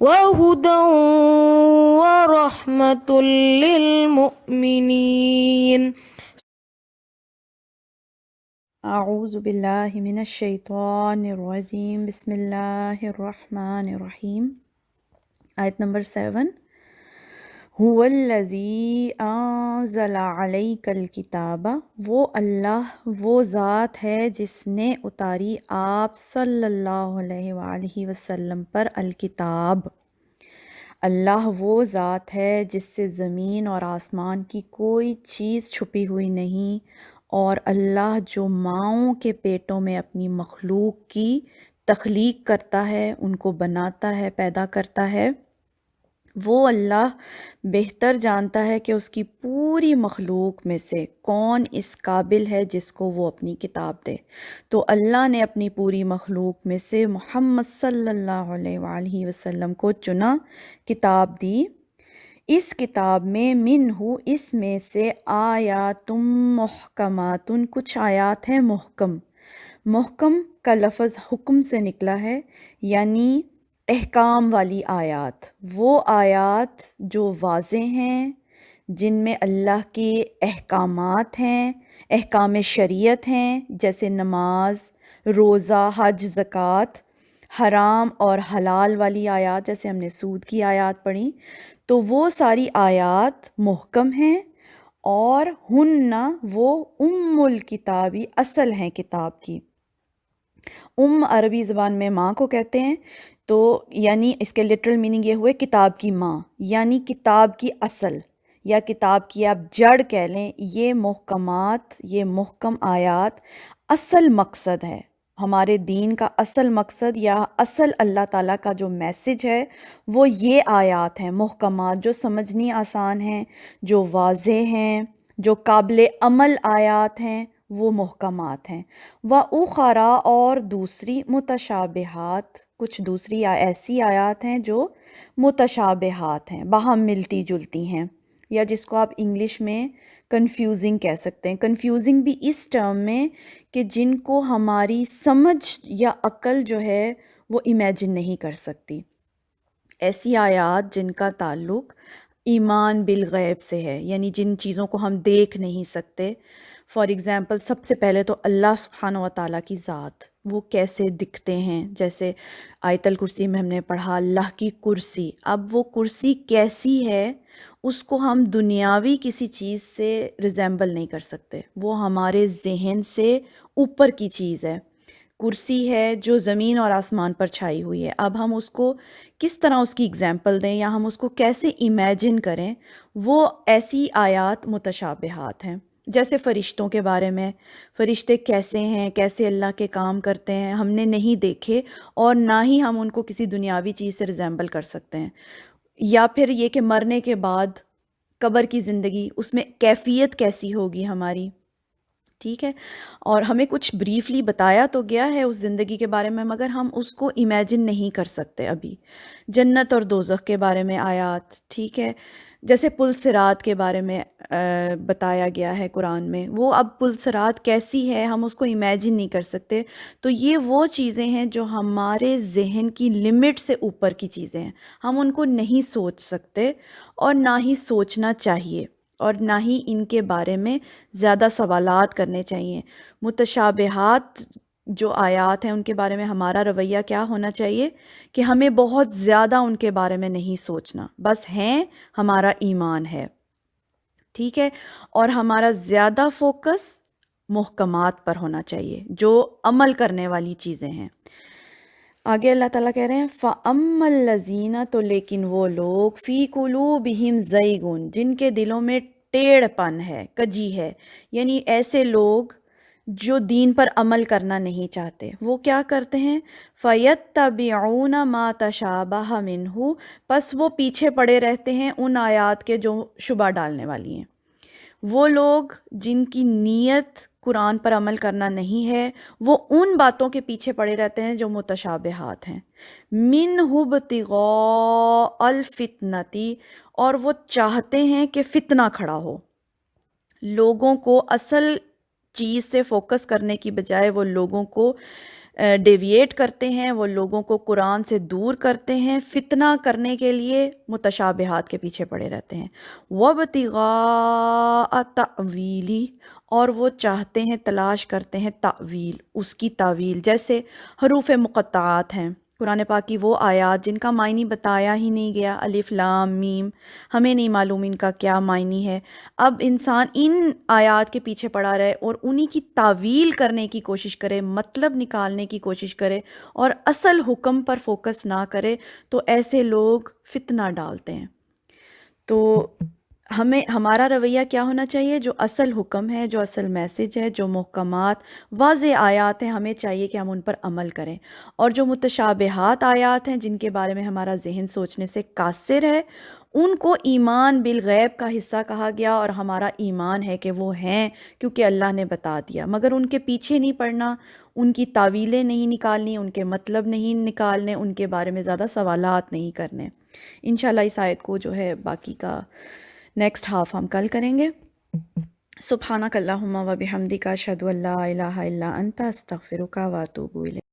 وهدى ورحمة للمؤمنين. اعوذ باللہ من الشیطان الرجیم، بسم اللہ الرحمن الرحیم۔ آیت نمبر 7۔ هو الذی انزل علیک الکتاب، وہ اللہ، وہ ذات ہے جس نے اتاری آپ صلی اللہ علیہ وآلہ وسلم پر الکتاب۔ اللہ وہ ذات ہے جس سے زمین اور آسمان کی کوئی چیز چھپی ہوئی نہیں، اور اللہ جو ماؤں کے پیٹوں میں اپنی مخلوق کی تخلیق کرتا ہے، ان کو بناتا ہے، پیدا کرتا ہے، وہ اللہ بہتر جانتا ہے کہ اس کی پوری مخلوق میں سے کون اس قابل ہے جس کو وہ اپنی کتاب دے۔ تو اللہ نے اپنی پوری مخلوق میں سے محمد صلی اللہ علیہ وآلہ وسلم کو چنا، کتاب دی۔ اس کتاب میں منہ، اس میں سے آیات محکمات، کچھ آیات ہیں محکم۔ محکم کا لفظ حکم سے نکلا ہے، یعنی احکام والی آیات، وہ آیات جو واضح ہیں، جن میں اللہ کے احکامات ہیں، احکام شریعت ہیں، جیسے نماز، روزہ، حج، زکوٰۃ، حرام اور حلال والی آیات، جیسے ہم نے سود کی آیات پڑھی، تو وہ ساری آیات محکم ہیں، اور ہننا، وہ الکتابی، اصل ہیں کتاب کی۔ عربی زبان میں ماں کو کہتے ہیں، تو یعنی اس کے لٹرل میننگ یہ ہوئے کتاب کی ماں، یعنی کتاب کی اصل، یا کتاب کی آپ جڑ کہہ لیں۔ یہ محکمات، یہ محکم آیات اصل مقصد ہے، ہمارے دین کا اصل مقصد یا اصل اللہ تعالیٰ کا جو میسج ہے وہ یہ آیات ہیں محکمات، جو سمجھنی آسان ہیں، جو واضح ہیں، جو قابل عمل آیات ہیں، وہ محکمات ہیں۔ وَأُخَرَىٰ، اور دوسری متشابہات، کچھ دوسری ایسی آیات ہیں جو متشابہات ہیں، باہم ملتی جلتی ہیں، یا جس کو آپ انگلش میں کنفیوزنگ کہہ سکتے ہیں۔ کنفیوزنگ بھی اس ٹرم میں کہ جن کو ہماری سمجھ یا عقل جو ہے وہ امیجن نہیں کر سکتی، ایسی آیات جن کا تعلق ایمان بالغیب سے ہے، یعنی جن چیزوں کو ہم دیکھ نہیں سکتے۔ فار ایگزامپل، سب سے پہلے تو اللہ سبحانہ و تعالیٰ کی ذات، وہ کیسے دکھتے ہیں، جیسے آیت الکرسی میں ہم نے پڑھا اللہ کی کرسی۔ اب وہ کرسی کیسی ہے، اس کو ہم دنیاوی کسی چیز سے ریزیمبل نہیں کر سکتے، وہ ہمارے ذہن سے اوپر کی چیز ہے۔ کرسی ہے جو زمین اور آسمان پر چھائی ہوئی ہے، اب ہم اس کو کس طرح اس کی اگزامپل دیں یا ہم اس کو کیسے امیجن کریں، وہ ایسی آیات متشابہات ہیں۔ جیسے فرشتوں کے بارے میں، فرشتے کیسے ہیں، کیسے اللہ کے کام کرتے ہیں، ہم نے نہیں دیکھے، اور نہ ہی ہم ان کو کسی دنیاوی چیز سے ریزیمبل کر سکتے ہیں۔ یا پھر یہ کہ مرنے کے بعد قبر کی زندگی، اس میں کیفیت کیسی ہوگی ہماری، ٹھیک ہے، اور ہمیں کچھ بریفلی بتایا تو گیا ہے اس زندگی کے بارے میں، مگر ہم اس کو امیجن نہیں کر سکتے ابھی۔ جنت اور دوزخ کے بارے میں آیات، ٹھیک ہے، جیسے پل صراط کے بارے میں بتایا گیا ہے قرآن میں، وہ اب پل صراط کیسی ہے ہم اس کو امیجن نہیں کر سکتے۔ تو یہ وہ چیزیں ہیں جو ہمارے ذہن کی لمٹ سے اوپر کی چیزیں ہیں، ہم ان کو نہیں سوچ سکتے، اور نہ ہی سوچنا چاہیے، اور نہ ہی ان کے بارے میں زیادہ سوالات کرنے چاہیے۔ متشابہات جو آیات ہیں ان کے بارے میں ہمارا رویہ کیا ہونا چاہیے کہ ہمیں بہت زیادہ ان کے بارے میں نہیں سوچنا، بس ہیں، ہمارا ایمان ہے، ٹھیک ہے، اور ہمارا زیادہ فوکس محکمات پر ہونا چاہیے جو عمل کرنے والی چیزیں ہیں۔ آگے اللہ تعالیٰ کہہ رہے ہیں فَأَمَّا الَّذِينَ، تو لیکن وہ لوگ فِي قُلُوبِهِمْ زَيْغٌ، جن کے دلوں میں ٹیڑھ پن ہے، کجی ہے، یعنی ایسے لوگ جو دین پر عمل کرنا نہیں چاہتے، وہ کیا کرتے ہیں فَيَتَّبِعُونَ مَا تَشَابَهَ مِنْهُ، پس وہ پیچھے پڑے رہتے ہیں ان آیات کے جو شبہ ڈالنے والی ہیں۔ وہ لوگ جن کی نیت قرآن پر عمل کرنا نہیں ہے، وہ ان باتوں کے پیچھے پڑے رہتے ہیں جو متشابہات ہیں۔ مِنْهُ ابْتِغَاءَ الْفِتْنَةِ، اور وہ چاہتے ہیں کہ فتنہ کھڑا ہو، لوگوں کو اصل چیز سے فوکس کرنے کی بجائے وہ لوگوں کو ڈیویٹ کرتے ہیں، وہ لوگوں کو قرآن سے دور کرتے ہیں، فتنہ کرنے کے لیے متشابہات کے پیچھے پڑے رہتے ہیں۔ وَابْتِغَاءَ تَأْوِيلِ، اور وہ چاہتے ہیں، تلاش کرتے ہیں تعویل، اس کی تعویل، جیسے حروف مقطعات ہیں قرآن پاک کی، وہ آیات جن کا معنی بتایا ہی نہیں گیا، الف لام میم، ہمیں نہیں معلوم ان کا کیا معنی ہے، اب انسان ان آیات کے پیچھے پڑا رہے اور انہی کی تعویل کرنے کی کوشش کرے، مطلب نکالنے کی کوشش کرے اور اصل حکم پر فوکس نہ کرے، تو ایسے لوگ فتنہ ڈالتے ہیں۔ تو ہمارا رویہ کیا ہونا چاہیے؟ جو اصل حکم ہے، جو اصل میسج ہے، جو محکمات واضح آیات ہیں، ہمیں چاہیے کہ ہم ان پر عمل کریں، اور جو متشابہات آیات ہیں جن کے بارے میں ہمارا ذہن سوچنے سے قاصر ہے، ان کو ایمان بالغیب کا حصہ کہا گیا، اور ہمارا ایمان ہے کہ وہ ہیں، کیونکہ اللہ نے بتا دیا، مگر ان کے پیچھے نہیں پڑنا، ان کی تعویلیں نہیں نکالنی، ان کے مطلب نہیں نکالنے، ان کے بارے میں زیادہ سوالات نہیں کرنے۔ انشاءاللہ اس آیت کو جو ہے باقی کا نیکسٹ ہاف ہم کل کریں گے۔ سبحانک اللہم و بحمدک، اشہد ان لا الہ الا انت، استغفرک و اتوب الیک۔